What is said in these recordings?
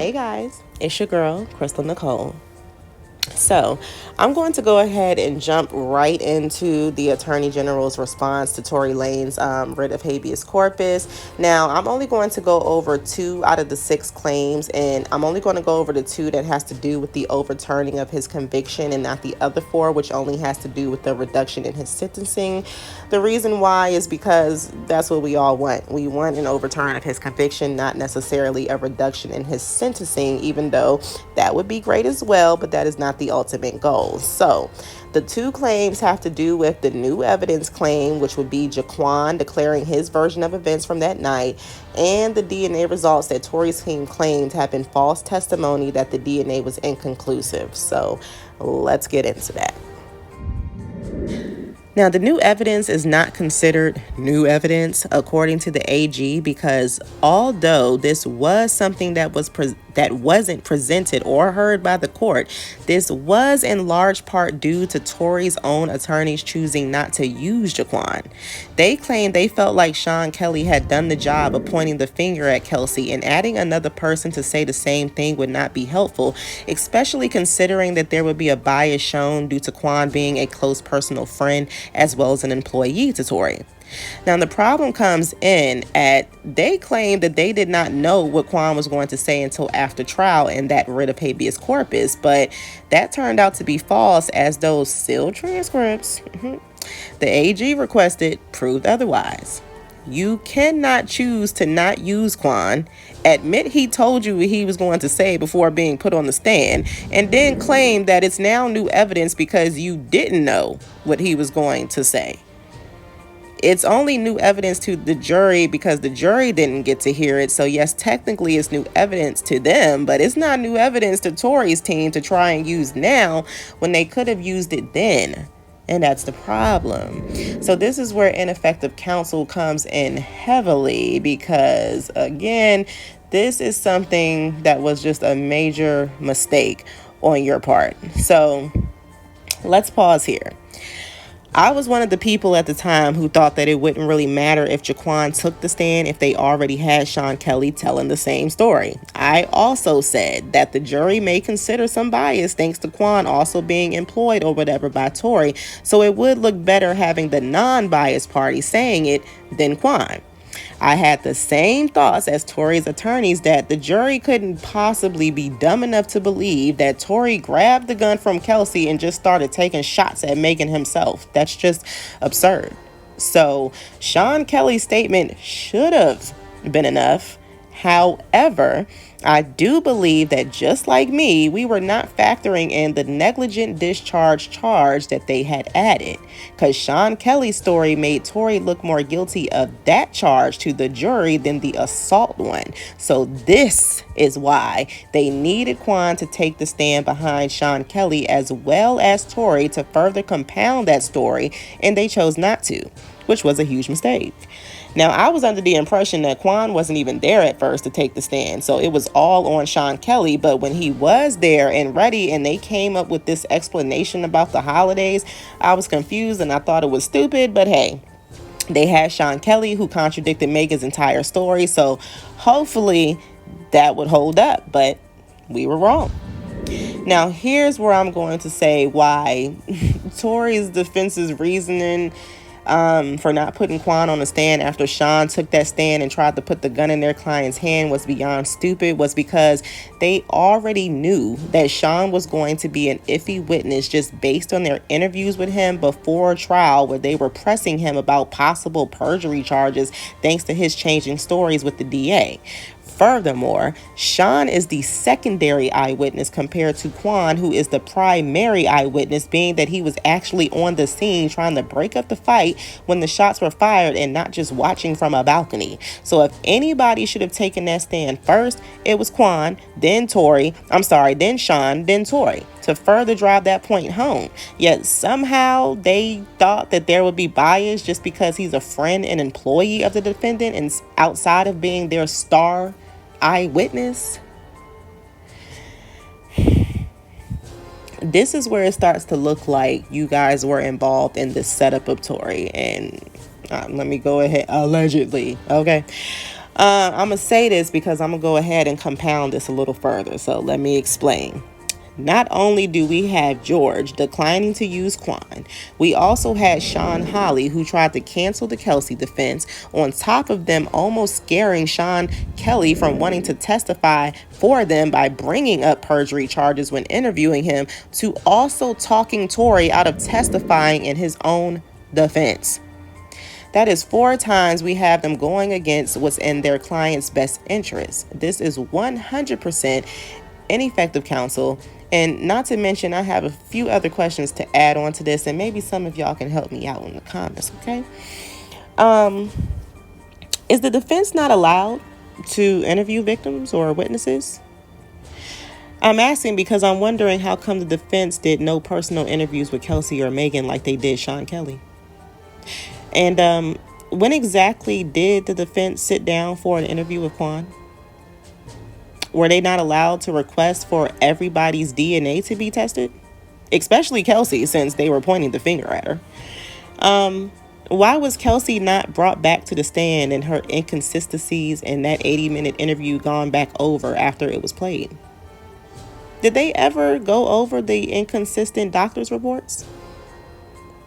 Hey guys, it's your girl, Crystal Nicole. So, I'm going to go ahead and jump right into the Attorney General's response to Tory Lanez writ of habeas corpus. Now, I'm only going to go over 2 out of the 6 claims, and I'm only going to go over the 2 that has to do with the overturning of his conviction and not the other 4, which only has to do with the reduction in his sentencing. The reason why is because that's what we all want. We want an overturn of his conviction, not necessarily a reduction in his sentencing, even though that would be great as well, but that is not the ultimate goal. So the 2 claims have to do with the new evidence claim, which would be Jaquan declaring his version of events from that night, and the DNA results that Tory's team claimed have been false testimony that the DNA was inconclusive. So let's get into that. Now, the new evidence is not considered new evidence according to the AG because although this was something that wasn't presented or heard by the court, this was in large part due to Tory's own attorneys choosing not to use Jaquan. They claimed they felt like Sean Kelly had done the job of pointing the finger at Kelsey, and adding another person to say the same thing would not be helpful, especially considering that there would be a bias shown due to Quan being a close personal friend as well as an employee to Tory. Now, the problem comes in at they claim that they did not know what Quan was going to say until after trial in that writ of habeas corpus, but that turned out to be false as those sealed transcripts the AG requested proved otherwise. You cannot choose to not use Quan, admit he told you what he was going to say before being put on the stand, and then claim that it's now new evidence because you didn't know what he was going to say. It's only new evidence to the jury because the jury didn't get to hear it. So yes, technically it's new evidence to them, but it's not new evidence to Tory's team to try and use now when they could have used it then. And that's the problem. So this is where ineffective counsel comes in heavily because, again, this is something that was just a major mistake on your part. So let's pause here. I was one of the people at the time who thought that it wouldn't really matter if Jaquan took the stand if they already had Sean Kelly telling the same story. I also said that the jury may consider some bias thanks to Quan also being employed or whatever by Tory, so it would look better having the non-biased party saying it than Quan. I had the same thoughts as Tory's attorneys that the jury couldn't possibly be dumb enough to believe that Tory grabbed the gun from Kelsey and just started taking shots at Megan himself. That's just absurd. So Sean Kelly's statement should have been enough. However, I do believe that just like me, we were not factoring in the negligent discharge charge that they had added, because Sean Kelly's story made Tory look more guilty of that charge to the jury than the assault one. So this is why they needed Quan to take the stand behind Sean Kelly as well as Tory to further compound that story, and they chose not to, which was a huge mistake. Now, I was under the impression that Quan wasn't even there at first to take the stand, so it was all on Sean Kelly, but when he was there and ready and they came up with this explanation about the holidays, I was confused and I thought it was stupid, but hey, they had Sean Kelly who contradicted Megan's entire story, so hopefully that would hold up, but we were wrong. Now, here's where I'm going to say why Tory's defense's reasoning for not putting Quan on the stand after Sean took that stand and tried to put the gun in their client's hand was beyond stupid, was because they already knew that Sean was going to be an iffy witness just based on their interviews with him before trial, where they were pressing him about possible perjury charges thanks to his changing stories with the DA. Furthermore, Sean is the secondary eyewitness compared to Quan, who is the primary eyewitness, being that he was actually on the scene trying to break up the fight when the shots were fired and not just watching from a balcony. So if anybody should have taken that stand first, it was Quan, then then Sean, then Tory, to further drive that point home. Yet somehow they thought that there would be bias just because he's a friend and employee of the defendant and outside of being their star eyewitness. This is where it starts to look like you guys were involved in the setup of Tory, and let me go ahead, allegedly, okay? I'm going to say this because I'm going to go ahead and compound this a little further. So let me explain. Not only do we have George declining to use Quan, we also had Sean Holly, who tried to cancel the Kelsey defense, on top of them almost scaring Sean Kelly from wanting to testify for them by bringing up perjury charges when interviewing him, to also talking Tory out of testifying in his own defense. That is 4 times we have them going against what's in their client's best interest. This is 100% ineffective counsel. And not to mention, I have a few other questions to add on to this, and maybe some of y'all can help me out in the comments, okay? Is the defense not allowed to interview victims or witnesses? I'm asking because I'm wondering how come the defense did no personal interviews with Kelsey or Megan like they did Sean Kelly. And when exactly did the defense sit down for an interview with Quan? Were they not allowed to request for everybody's DNA to be tested? Especially Kelsey, since they were pointing the finger at her. Why was Kelsey not brought back to the stand and her inconsistencies in that 80-minute interview gone back over after it was played? Did they ever go over the inconsistent doctor's reports?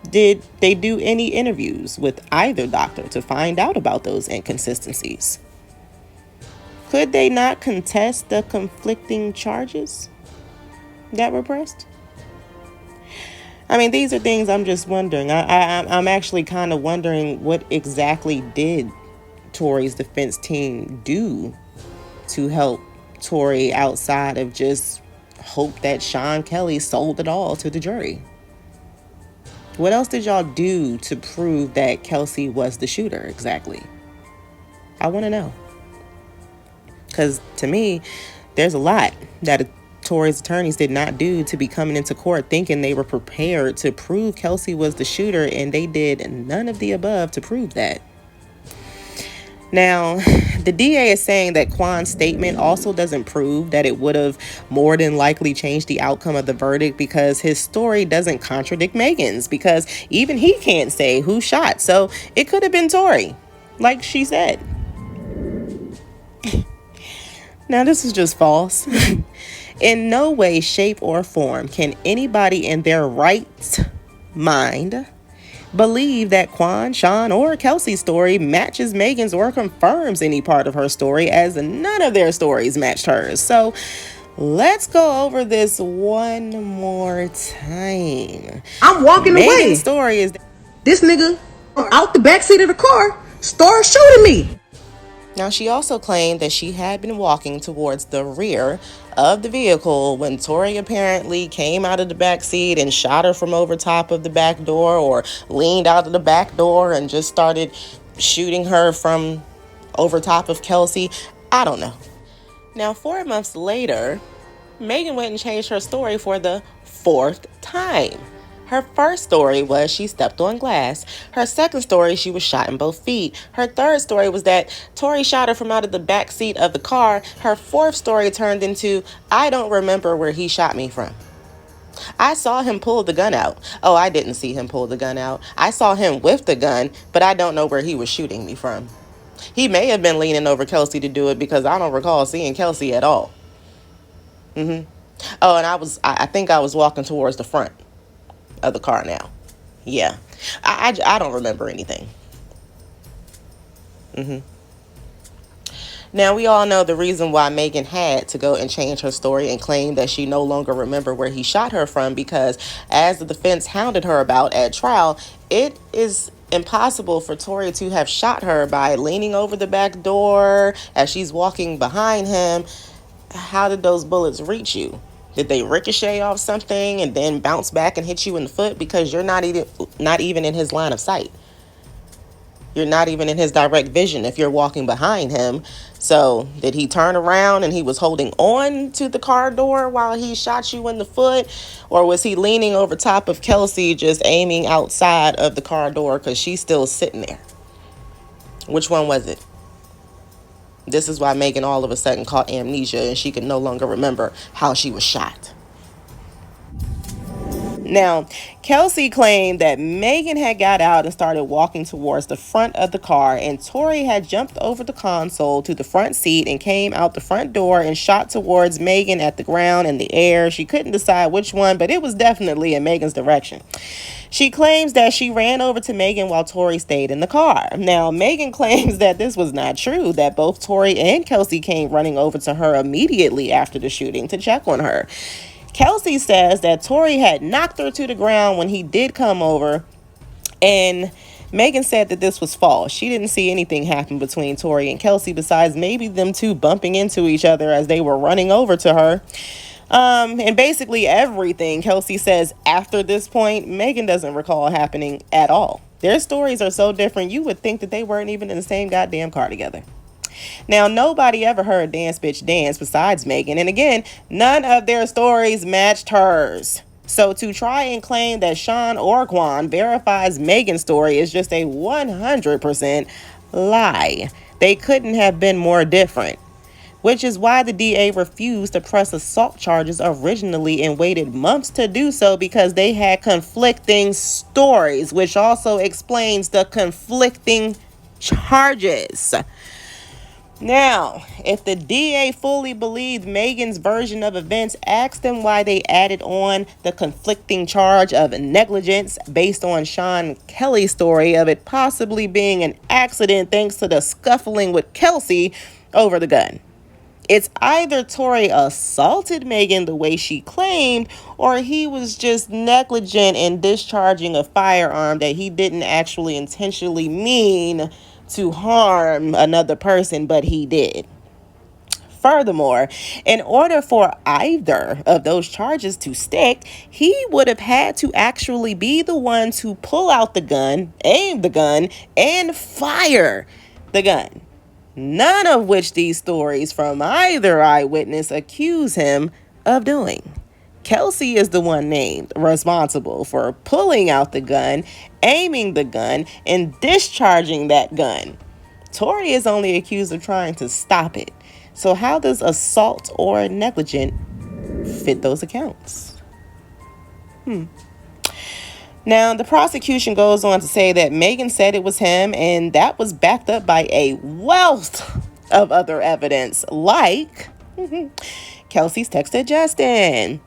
Did they do any interviews with either doctor to find out about those inconsistencies? Could they not contest the conflicting charges that were pressed? I mean, these are things I'm just wondering. I'm actually kind of wondering what exactly did Tory's defense team do to help Tory outside of just hope that Sean Kelly sold it all to the jury. What else did y'all do to prove that Kelsey was the shooter exactly? I want to know. Because to me, there's a lot that Tory's attorneys did not do to be coming into court thinking they were prepared to prove Kelsey was the shooter, and they did none of the above to prove that. Now, the DA is saying that Quan's statement also doesn't prove that it would have more than likely changed the outcome of the verdict, because his story doesn't contradict Megan's, because even he can't say who shot. So it could have been Tory, like she said. Now, this is just false. In no way, shape, or form can anybody in their right mind believe that Quan, Sean, or Kelsey's story matches Megan's or confirms any part of her story, as none of their stories matched hers. So let's go over this one more time. I'm walking Megan's away. Story is this nigga out the backseat of the car started shooting me. Now, she also claimed that she had been walking towards the rear of the vehicle when Tory apparently came out of the back seat and shot her from over top of the back door, or leaned out of the back door and just started shooting her from over top of Kelsey. I don't know. Now, 4 months later, Megan went and changed her story for the 4th time. Her first story was she stepped on glass. Her second story, she was shot in both feet. Her third story was that Tory shot her from out of the back seat of the car. Her fourth story turned into, I don't remember where he shot me from. I saw him pull the gun out. Oh, I didn't see him pull the gun out. I saw him with the gun, but I don't know where he was shooting me from. He may have been leaning over Kelsey to do it, because I don't recall seeing Kelsey at all. Oh, and I think I was walking towards the front of the car now. Yeah. I don't remember anything. Now, we all know the reason why Megan had to go and change her story and claim that she no longer remembered where he shot her from, because as the defense hounded her about at trial, it is impossible for Tory to have shot her by leaning over the back door as she's walking behind him. How did those bullets reach you? Did they ricochet off something and then bounce back and hit you in the foot? Because you're not even in his line of sight. You're not even in his direct vision if you're walking behind him. So did he turn around and he was holding on to the car door while he shot you in the foot? Or was he leaning over top of Kelsey, just aiming outside of the car door because she's still sitting there? Which one was it? This is why Megan all of a sudden caught amnesia and she could no longer remember how she was shot. Now, Kelsey claimed that Megan had got out and started walking towards the front of the car, and Tory had jumped over the console to the front seat and came out the front door and shot towards Megan at the ground and the air. She couldn't decide which one, but it was definitely in Megan's direction. She claims that she ran over to Megan while Tory stayed in the car. Now, Megan claims that this was not true, that both Tory and Kelsey came running over to her immediately after the shooting to check on her. Kelsey says that Tory had knocked her to the ground when he did come over, and Megan said that this was false. She didn't see anything happen between Tory and Kelsey besides maybe them two bumping into each other as they were running over to her. And basically everything Kelsey says after this point, Megan doesn't recall happening at all. Their stories are so different, you would think that they weren't even in the same goddamn car together. Now, nobody ever heard Dance Bitch Dance besides Megan, and again, none of their stories matched hers. So to try and claim that Sean or Quan verifies Megan's story is just a 100% lie. They couldn't have been more different. Which is why the DA refused to press assault charges originally and waited months to do so, because they had conflicting stories, which also explains the conflicting charges. Now, if the DA fully believed Megan's version of events, ask them why they added on the conflicting charge of negligence based on Sean Kelly's story of it possibly being an accident thanks to the scuffling with Kelsey over the gun. It's either Tory assaulted Megan the way she claimed, or he was just negligent in discharging a firearm that he didn't actually intentionally mean to harm another person, but he did. Furthermore, in order for either of those charges to stick, he would have had to actually be the one to pull out the gun, aim the gun, and fire the gun. None of which these stories from either eyewitness accuse him of doing. Kelsey is the one named responsible for pulling out the gun, aiming the gun, and discharging that gun. Tory is only accused of trying to stop it. So how does assault or negligent fit those accounts? Now, the prosecution goes on to say that Megan said it was him, and that was backed up by a wealth of other evidence, like Kelsey's text to Justin,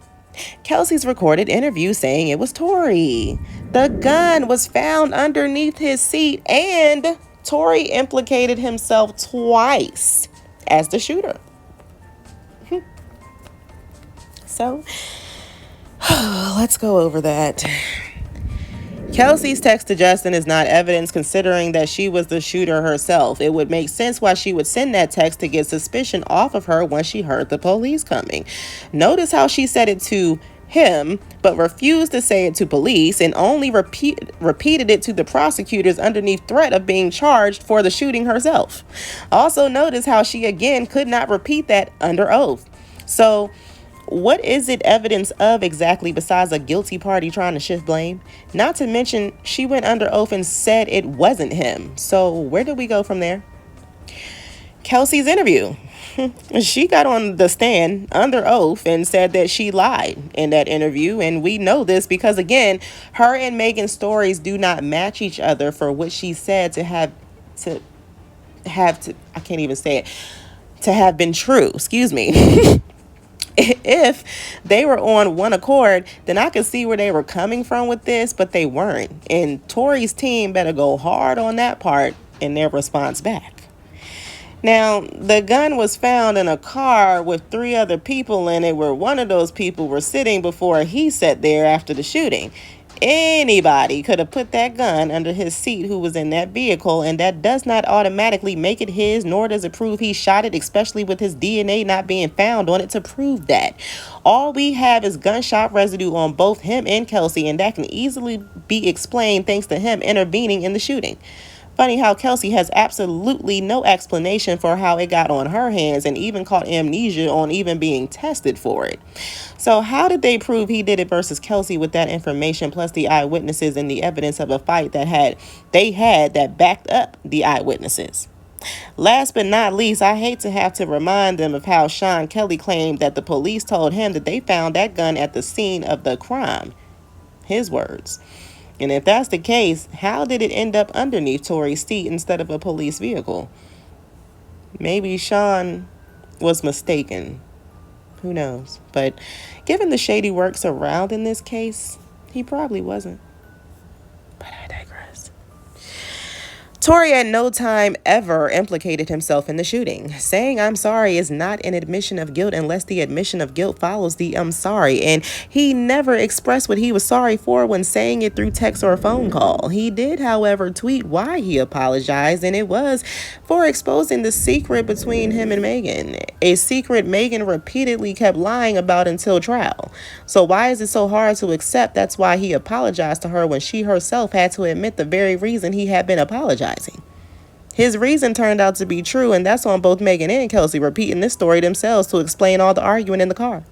Kelsey's recorded interview saying it was Tory, the gun was found underneath his seat, and Tory implicated himself twice as the shooter. So, let's go over that. Kelsey's text to Justin is not evidence, considering that she was the shooter herself. It would make sense why she would send that text to get suspicion off of her once she heard the police coming. Notice how she said it to him, but refused to say it to police, and only repeated it to the prosecutors underneath threat of being charged for the shooting herself. Also, notice how she again could not repeat that under oath. So, what is it evidence of exactly besides a guilty party trying to shift blame? Not to mention, she went under oath and said it wasn't him. So where do we go from there? Kelsey's interview. She got on the stand under oath and said that she lied in that interview. And we know this because, again, her and Megan's stories do not match each other for what she said to have been true. Excuse me. If they were on one accord, then I could see where they were coming from with this, but they weren't. And Tory's team better go hard on that part in their response back. Now, the gun was found in a car with 3 other people in it, where one of those people were sitting before he sat there after the shooting. Anybody could have put that gun under his seat who was in that vehicle, and that does not automatically make it his, nor does it prove he shot it, especially with his DNA not being found on it to prove that. All we have is gunshot residue on both him and Kelsey, and that can easily be explained thanks to him intervening in the shooting. Funny how Kelsey has absolutely no explanation for how it got on her hands, and even caught amnesia on even being tested for it. So how did they prove he did it versus Kelsey with that information, plus the eyewitnesses and the evidence of a fight that backed up the eyewitnesses? Last but not least, I hate to have to remind them of how Sean Kelly claimed that the police told him that they found that gun at the scene of the crime. His words. And if that's the case, how did it end up underneath Tory's seat instead of a police vehicle? Maybe Sean was mistaken. Who knows? But given the shady work surrounding this case, he probably wasn't. But I digress. Tory at no time ever implicated himself in the shooting. Saying I'm sorry is not an admission of guilt unless the admission of guilt follows the I'm sorry. And he never expressed what he was sorry for when saying it through text or a phone call. He did, however, tweet why he apologized, and it was for exposing the secret between him and Megan. A secret Megan repeatedly kept lying about until trial. So why is it so hard to accept that's why he apologized to her when she herself had to admit the very reason he had been apologizing? His reason turned out to be true, and that's on both Megan and Kelsey repeating this story themselves to explain all the arguing in the car.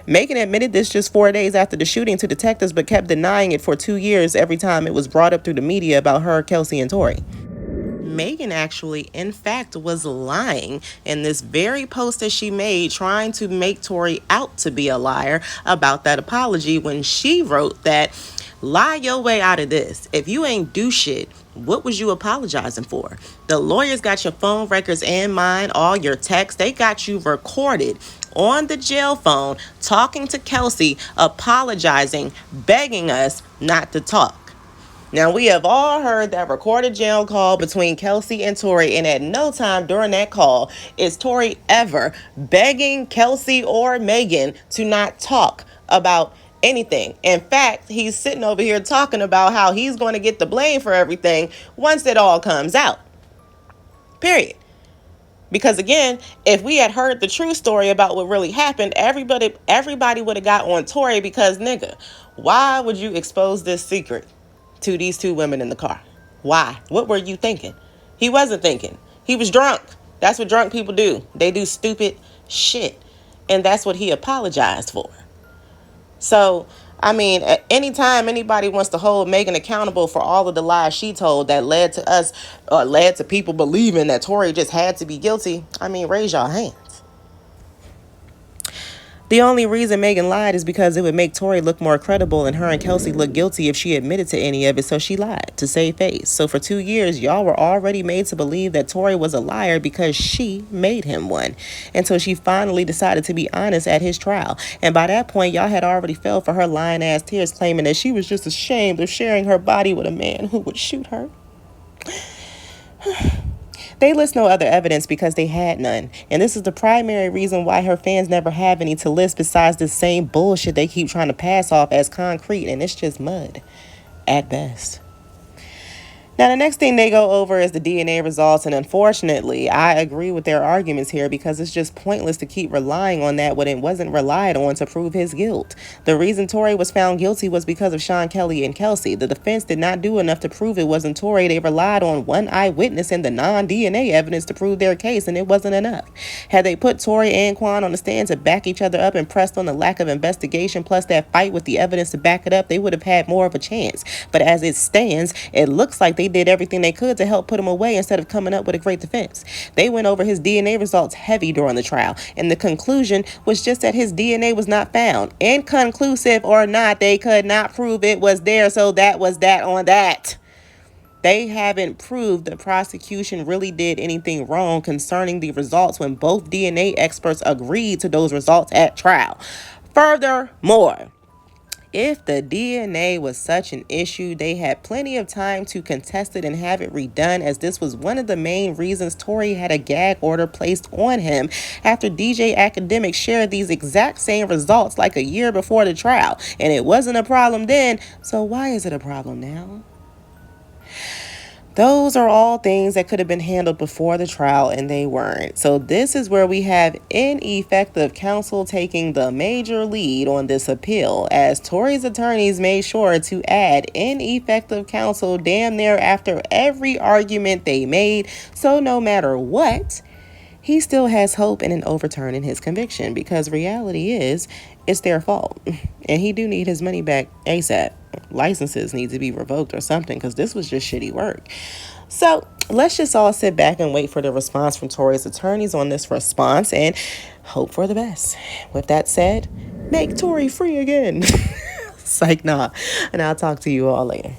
Megan admitted this just 4 days after the shooting to detectives, but kept denying it for 2 years every time it was brought up through the media about her, Kelsey, and Tory. Megan actually, in fact, was lying in this very post that she made trying to make Tory out to be a liar about that apology when she wrote that, lie your way out of this. If you ain't do shit, what was you apologizing for? The lawyers got your phone records and mine, all your texts. They got you recorded on the jail phone talking to Kelsey, apologizing, begging us not to talk. Now, we have all heard that recorded jail call between Kelsey and Tory, and at no time during that call is Tory ever begging Kelsey or Megan to not talk about anything. In fact, he's sitting over here talking about how he's going to get the blame for everything once it all comes out. Period. Because again, if we had heard the true story about what really happened, everybody would have got on Tory because, nigga, why would you expose this secret to these two women in the car? Why? What were you thinking? He wasn't thinking. He was drunk. That's what drunk people do. They do stupid shit. And that's what he apologized for. So, I mean, at any time anybody wants to hold Megan accountable for all of the lies she told that led to us, or led to people believing that Tory just had to be guilty, I mean, raise your hands. The only reason Megan lied is because it would make Tory look more credible and her and Kelsey look guilty if she admitted to any of it, so she lied to save face. So for 2 years, y'all were already made to believe that Tory was a liar because she made him one, until she finally decided to be honest at his trial. And by that point, y'all had already fell for her lying ass tears, claiming that she was just ashamed of sharing her body with a man who would shoot her. They list no other evidence because they had none. And this is the primary reason why her fans never have any to list besides the same bullshit they keep trying to pass off as concrete, and it's just mud at best. Now, the next thing they go over is the DNA results, and unfortunately, I agree with their arguments here because it's just pointless to keep relying on that when it wasn't relied on to prove his guilt. The reason Tory was found guilty was because of Sean Kelly and Kelsey. The defense did not do enough to prove it wasn't Tory. They relied on one eyewitness and the non-DNA evidence to prove their case, and it wasn't enough. Had they put Tory and Quan on the stand to back each other up and pressed on the lack of investigation plus that fight with the evidence to back it up, they would have had more of a chance. But as it stands, it looks like they did everything they could to help put him away instead of coming up with a great defense. They went over his DNA results heavy during the trial, and the conclusion was just that his DNA was not found. Inconclusive or not, they could not prove it was there, so that was that on that. They haven't proved the prosecution really did anything wrong concerning the results when both DNA experts agreed to those results at trial. Furthermore, if the DNA was such an issue, they had plenty of time to contest it and have it redone, as this was one of the main reasons Tory had a gag order placed on him after DJ Academic shared these exact same results like a year before the trial. And it wasn't a problem then, so why is it a problem now? Those are all things that could have been handled before the trial, and they weren't. So this is where we have ineffective counsel taking the major lead on this appeal, as Tory's attorneys made sure to add ineffective counsel damn near after every argument they made. So no matter what, he still has hope in an overturn in his conviction, because reality is it's their fault. And he do need his money back ASAP. Licenses need to be revoked or something, because this was just shitty work. So let's just all sit back and wait for the response from Tory's attorneys on this response and hope for the best. With that said, make Tory free again. Psych, nah. And I'll talk to you all later.